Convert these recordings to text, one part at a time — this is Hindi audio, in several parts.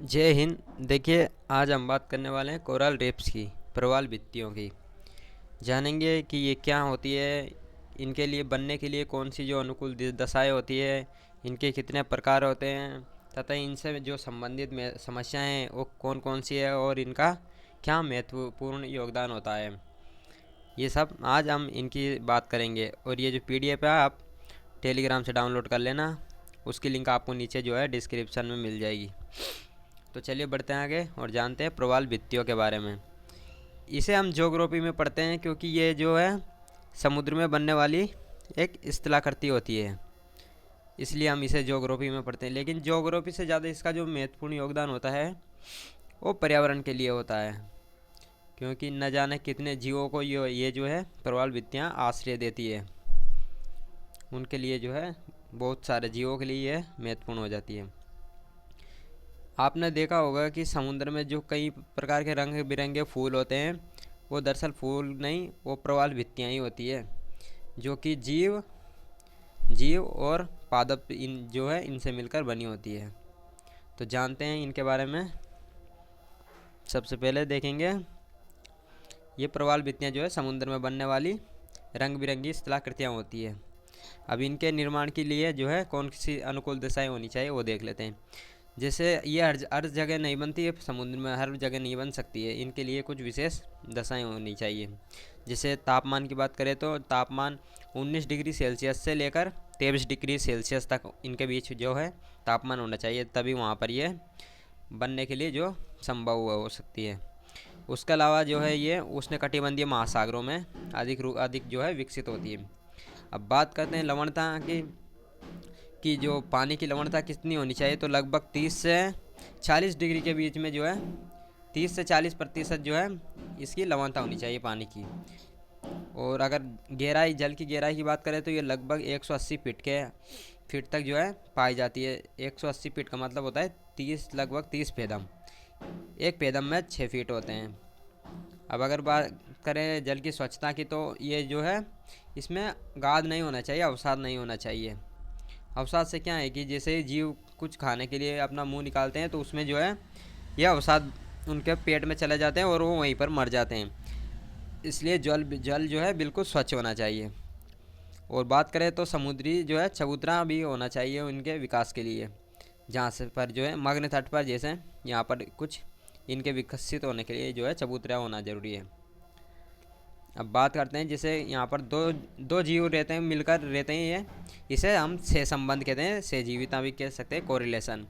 जय हिंद। देखिए, आज हम बात करने वाले हैं कोरल रीफ्स की, प्रवाल भित्तियों की। जानेंगे कि ये क्या होती है, इनके लिए बनने के लिए कौन सी जो अनुकूल दशाएं होती है, इनके कितने प्रकार होते हैं तथा इनसे जो संबंधित समस्याएं हैं वो कौन कौन सी है और इनका क्या महत्वपूर्ण योगदान होता है। ये सब आज हम इनकी बात करेंगे। और ये जो पीडीएफ है आप टेलीग्राम से डाउनलोड कर लेना, उसकी लिंक आपको नीचे जो है डिस्क्रिप्शन में मिल जाएगी। तो चलिए बढ़ते हैं आगे और जानते हैं प्रवाल भित्तियों के बारे में। इसे हम ज्योग्राफी में पढ़ते हैं क्योंकि ये जो है समुद्र में बनने वाली एक स्थलाकृति होती है, इसलिए हम इसे ज्योग्राफी में पढ़ते हैं। लेकिन ज्योग्राफी से ज़्यादा इसका जो महत्वपूर्ण योगदान होता है वो पर्यावरण के लिए होता है, क्योंकि न जाने कितने जीवों को ये जो है प्रवाल भित्तियाँ आश्रय देती है। उनके लिए जो है बहुत सारे जीवों के लिए ये महत्वपूर्ण हो जाती है। आपने देखा होगा कि समुद्र में जो कई प्रकार के रंग बिरंगे फूल होते हैं, वो दरअसल फूल नहीं, वो प्रवाल भित्तियाँ ही होती है, जो कि जीव जीव और पादप इन जो है इनसे मिलकर बनी होती है। तो जानते हैं इनके बारे में। सबसे पहले देखेंगे, ये प्रवाल भित्तियाँ जो है समुद्र में बनने वाली रंग बिरंगी स्थलाकृतियाँ होती है। अब इनके निर्माण के लिए जो है कौन सी अनुकूल दशाएँ होनी चाहिए वो देख लेते हैं। जैसे ये हर जगह नहीं बनती है, समुद्र में हर जगह नहीं बन सकती है, इनके लिए कुछ विशेष दशाएं होनी चाहिए। जैसे तापमान की बात करें तो तापमान 19 डिग्री सेल्सियस से लेकर 23 डिग्री सेल्सियस तक इनके बीच जो है तापमान होना चाहिए, तभी वहाँ पर ये बनने के लिए जो संभव हो सकती है। उसके अलावा जो है ये उष्णकटिबंधीय महासागरों में अधिक जो है विकसित होती है। अब बात करते हैं लवणता की जो पानी की लवणता कितनी होनी चाहिए, तो लगभग 30 से 40 डिग्री के बीच में जो है 30 से 40% जो है इसकी लवणता होनी चाहिए पानी की। और अगर गहराई, जल की गहराई की बात करें तो ये लगभग 180 फीट तक जो है पाई जाती है। 180 फीट का मतलब होता है 30 फेदम। एक फेदम में 6 फीट होते हैं। अब अगर बात करें जल की स्वच्छता की, तो ये जो है इसमें गाद नहीं होना चाहिए, अवसाद नहीं होना चाहिए। अवसाद से क्या है कि जैसे जीव कुछ खाने के लिए अपना मुंह निकालते हैं तो उसमें जो है यह अवसाद उनके पेट में चले जाते हैं और वो वहीं पर मर जाते हैं। इसलिए जल जो है बिल्कुल स्वच्छ होना चाहिए। और बात करें तो समुद्री जो है चबूतरा भी होना चाहिए उनके विकास के लिए, जहाँ से पर जो है मग्न तट पर, जैसे यहाँ पर कुछ इनके विकसित होने के लिए जो है चबूतरा होना ज़रूरी है। अब बात करते हैं, जैसे यहाँ पर दो दो जीव रहते हैं, मिलकर रहते हैं, ये इसे हम सह संबंध कहते हैं, सहजीविता भी कह सकते हैं, कोरिलेशन।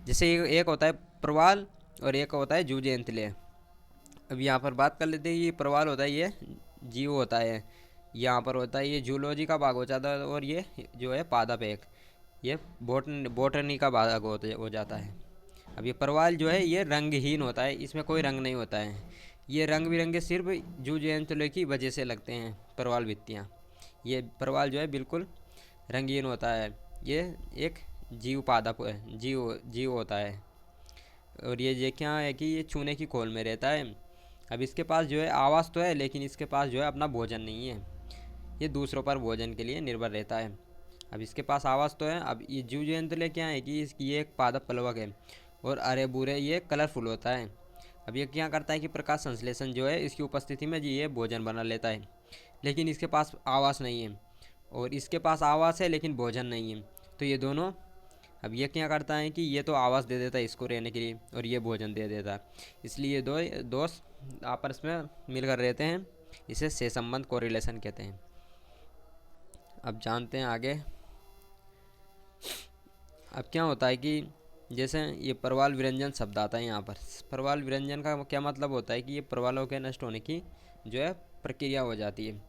जैसे एक होता है प्रवाल और एक होता है जूजेंतले। अब यहाँ पर बात कर लेते हैं, ये प्रवाल होता है, ये जीव होता है। यहाँ पर होता है ये जूलॉजी का भाग हो जाता है, और ये जो है पादप एक, ये बोटनी का भाग हो जाता है। अब ये प्रवाल जो है ये रंगहीन होता है, इसमें कोई रंग नहीं होता है। ये रंग बिरंगे सिर्फ जूजेंतले की वजह से लगते हैं प्रवाल भित्तियाँ। ये प्रवाल जो है बिल्कुल रंगीन होता है। ये एक जीव पादप है, जीव जीव होता है। और ये क्या है कि ये चूने की खोल में रहता है। अब इसके पास जो है आवास तो है, लेकिन इसके पास जो है अपना भोजन नहीं है, ये दूसरों पर भोजन के लिए निर्भर रहता है। अब इसके पास आवास तो है। अब ये जीव जंतु क्या है कि इसकी ये एक पादप प्लवक है और अरे बुरे ये कलरफुल होता है। अब ये क्या करता है कि प्रकाश संश्लेषण जो है इसकी उपस्थिति में ये भोजन बना लेता है, लेकिन इसके पास आवास नहीं है। और इसके पास आवास है लेकिन भोजन नहीं है, तो ये दोनों, अब ये क्या करता है कि ये तो आवास दे देता है इसको रहने के लिए और ये भोजन दे देता है, इसलिए ये दो दोस्त आपस में मिलकर रहते हैं। इसे से संबंध कोरिलेशन कहते हैं। अब जानते हैं आगे। अब क्या होता है कि जैसे ये प्रवाल विरंजन शब्द आता है यहाँ पर। प्रवाल विरंजन का क्या मतलब होता है कि ये प्रवालों के नष्ट होने की जो है प्रक्रिया हो जाती है।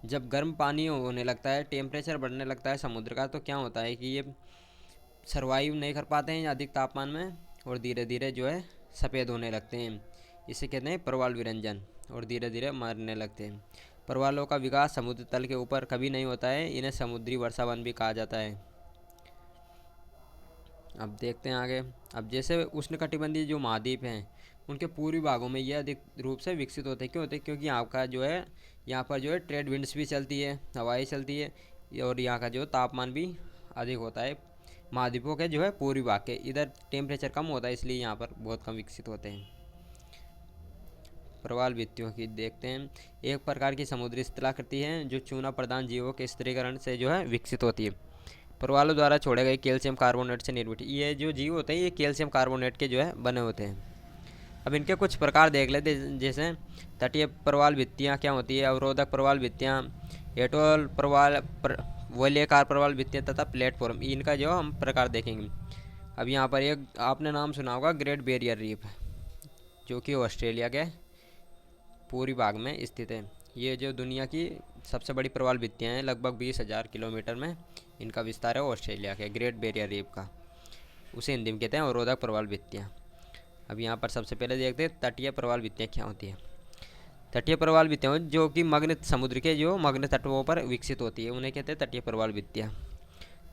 जब गर्म पानी होने लगता है, टेम्परेचर बढ़ने लगता है समुद्र का, तो क्या होता है कि ये सर्वाइव नहीं कर पाते हैं अधिक तापमान में और धीरे धीरे जो है सफ़ेद होने लगते हैं। इसे कहते हैं प्रवाल विरंजन, और धीरे धीरे मरने लगते हैं। प्रवालों का विकास समुद्र तल के ऊपर कभी नहीं होता है, इन्हें समुद्री वर्षावन भी कहा जाता है। अब देखते हैं आगे। अब जैसे उष्णकटिबंधीय जो महाद्वीप हैं उनके पूर्वी भागों में ये अधिक रूप से विकसित होते हैं। क्यों होते हैं? क्योंकि यहाँ का जो है, यहाँ पर जो है ट्रेड विंड्स भी चलती है, हवाएं चलती है, और यहाँ का जो तापमान भी अधिक होता है महाद्वीपों के जो है पूर्वी भाग के, इधर टेम्परेचर कम होता है इसलिए यहाँ पर बहुत कम विकसित होते हैं। प्रवाल भित्तियों की देखते हैं। एक प्रकार की समुद्री स्थलाकृति है जो चूना प्रधान जीवों के स्थिरीकरण से जो है विकसित होती है। प्रवालों द्वारा छोड़े गए कैल्शियम कार्बोनेट से निर्मित ये जो जीव होते हैं ये कैल्शियम कार्बोनेट के जो है बने होते हैं। अब इनके कुछ प्रकार देख लेते हैं, जैसे तटीय प्रवाल भित्तियाँ क्या होती है, अवरोधक प्रवाल भित्तियाँ, एटोल वलयाकार प्रवाल भित्तियाँ तथा प्लेटफॉर्म, इनका जो हम प्रकार देखेंगे। अब यहाँ पर एक आपने नाम सुना होगा ग्रेट बैरियर रीफ, जो कि ऑस्ट्रेलिया के पूर्वी भाग में स्थित है। ये जो दुनिया की सबसे बड़ी प्रवाल भित्तियाँ हैं, लगभग 20,000 किलोमीटर में इनका विस्तार है ऑस्ट्रेलिया के ग्रेट बैरियर रीफ का, उसे हिंदी में कहते हैं अवरोधक प्रवाल भित्तियाँ। अब यहाँ पर सबसे पहले देखते हैं तटीय प्रवाल भित्तियाँ क्या होती है। तटीय प्रवाल भित्तियाँ जो कि मग्न समुद्र के जो मग्न तटों पर विकसित होती है उन्हें कहते हैं तटीय प्रवाल भित्तियाँ।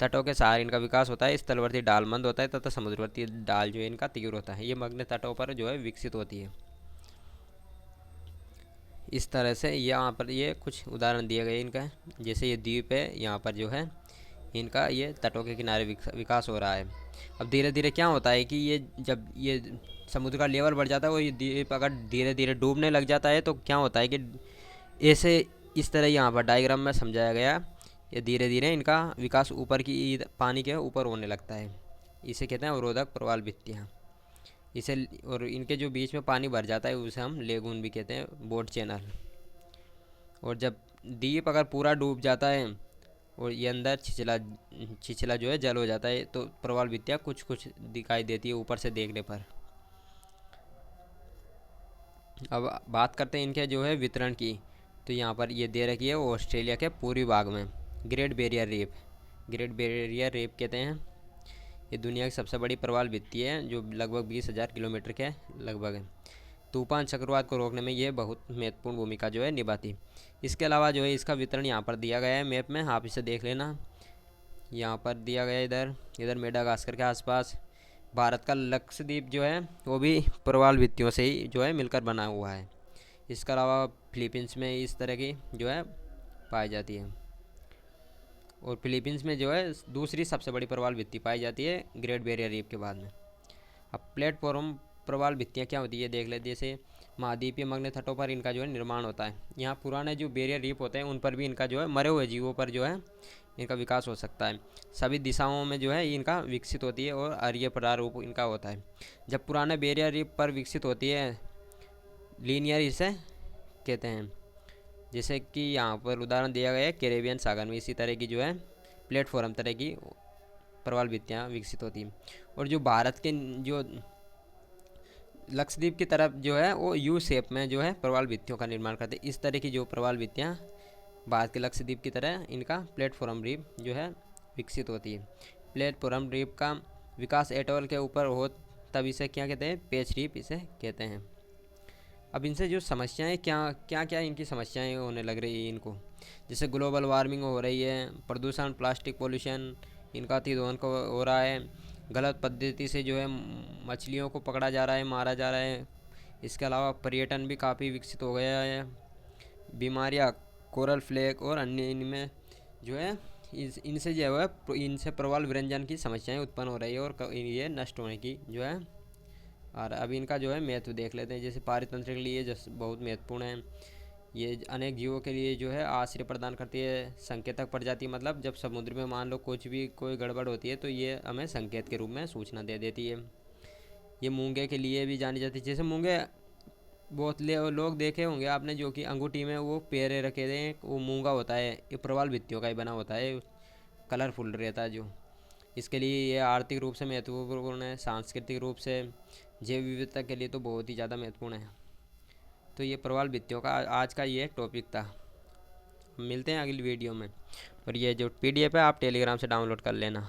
तटों के सहारे इनका विकास होता है, स्थलवर्ती डाल मंद होता है तथा समुद्रवर्ती डाल जो है इनका तीव्र होता है। ये मग्न तटों पर जो है विकसित होती है। इस तरह से यहाँ पर ये कुछ उदाहरण दिए गए इनका, जैसे ये द्वीप है, यहाँ पर जो है इनका ये तटों के किनारे विकास हो रहा है। अब धीरे धीरे क्या होता है कि ये जब ये समुद्र का लेवल बढ़ जाता है, वो ये द्वीप अगर धीरे धीरे डूबने लग जाता है तो क्या होता है कि ऐसे इस तरह यहाँ पर डायग्राम में समझाया गया, ये धीरे धीरे इनका विकास ऊपर की पानी के ऊपर होने लगता है। इसे कहते हैं अवरोधक प्रवाल भित्तियाँ। इसे और इनके जो बीच में पानी भर जाता है उसे हम लेगून भी कहते हैं, बोट चैनल। और जब द्वीप अगर पूरा डूब जाता है और ये अंदर छिछला जो है जल हो जाता है तो प्रवाल भित्तियाँ कुछ कुछ दिखाई देती है ऊपर से देखने पर। अब बात करते हैं इनके जो है वितरण की, तो यहाँ पर ये दे रखी है ऑस्ट्रेलिया के पूर्वी भाग में great barrier reef, great barrier reef कहते हैं। ये दुनिया की सबसे बड़ी प्रवाल भित्ति है जो लगभग 20,000 किलोमीटर के लगभग है। तूफान चक्रवात को रोकने में ये बहुत महत्वपूर्ण भूमिका जो है निभाती। इसके अलावा जो है इसका वितरण यहाँ पर दिया गया है मैप में, आप इसे देख लेना। यहाँ पर दिया गया है इधर इधर मेडागास्कर के आसपास। भारत का लक्षद्वीप जो है वो भी प्रवाल भित्तियों से ही जो है मिलकर बना हुआ है। इसके अलावा फिलीपींस में इस तरह की जो है पाई जाती है, और फिलीपींस में जो है दूसरी सबसे बड़ी प्रवाल भित्ति पाई जाती है ग्रेट बैरियर रीफ के बाद में। अब प्लेटफॉर्म प्रवाल भित्तियाँ क्या होती है देख लेते, जैसे महाद्वीपीय मग्न तटों पर इनका जो है निर्माण होता है। यहाँ पुराने जो बैरियर रीफ होते हैं उन पर भी इनका जो है मरे हुए जीवों पर जो है इनका विकास हो सकता है। सभी दिशाओं में जो है इनका विकसित होती है और अरीय प्रारूप इनका होता है। जब पुराने बैरियर रीफ पर विकसित होती है लीनियर इसे कहते हैं, जैसे कि यहाँ पर उदाहरण दिया गया है कैरेबियन सागर में इसी तरह की जो है प्लेटफॉर्म तरह की प्रवाल भित्तियाँ विकसित होती हैं। और जो भारत के जो लक्षद्वीप की तरफ जो है वो यू शेप में जो है प्रवाल भित्तियों का निर्माण करते हैं। इस तरह की जो प्रवाल भित्तियाँ भारत के लक्षद्वीप की तरह इनका प्लेटफॉर्म रीफ जो है विकसित होती है। प्लेटफॉर्म रीफ का विकास एटोल के ऊपर हो तब इसे क्या कहते हैं, पेच रीफ इसे कहते हैं। अब इनसे जो समस्याएं क्या क्या इनकी समस्याएं होने लग रही है इनको, जैसे ग्लोबल वार्मिंग हो रही है, प्रदूषण, प्लास्टिक पोल्यूशन, इनका अतिदोहन को हो रहा है, गलत पद्धति से जो है मछलियों को पकड़ा जा रहा है, मारा जा रहा है। इसके अलावा पर्यटन भी काफ़ी विकसित हो गया है। बीमारियाँ, कोरल फ्लैग और अन्य इनमें जो है इनसे जो है इनसे प्रवाल विरंजन की समस्याएं उत्पन्न हो रही है और ये नष्ट होने की जो है। और अब इनका जो है महत्व देख लेते हैं, जैसे पारितंत्र के लिए बहुत महत्वपूर्ण है। ये अनेक जीवों के लिए जो है आश्रय प्रदान करती है। संकेतक प्रजाति, मतलब जब समुद्र में मान लो कुछ भी कोई गड़बड़ होती है तो ये हमें संकेत के रूप में सूचना दे देती है। ये मूंगे के लिए भी जानी जाती है, जैसे मूंगे बहुत लोग देखे होंगे आपने जो कि अंगूठी में वो पैरे रखे हैं, वो मूंगा होता है, ये प्रवाल भित्तियों का ही बना होता है, कलरफुल रहता है जो। इसके लिए ये आर्थिक रूप से महत्वपूर्ण है, सांस्कृतिक रूप से, जैव विविधता के लिए तो बहुत ही ज़्यादा महत्वपूर्ण है। तो ये प्रवाल भित्तियों का आज का ये टॉपिक था। मिलते हैं अगली वीडियो में, और ये जो PDF है आप टेलीग्राम से डाउनलोड कर लेना।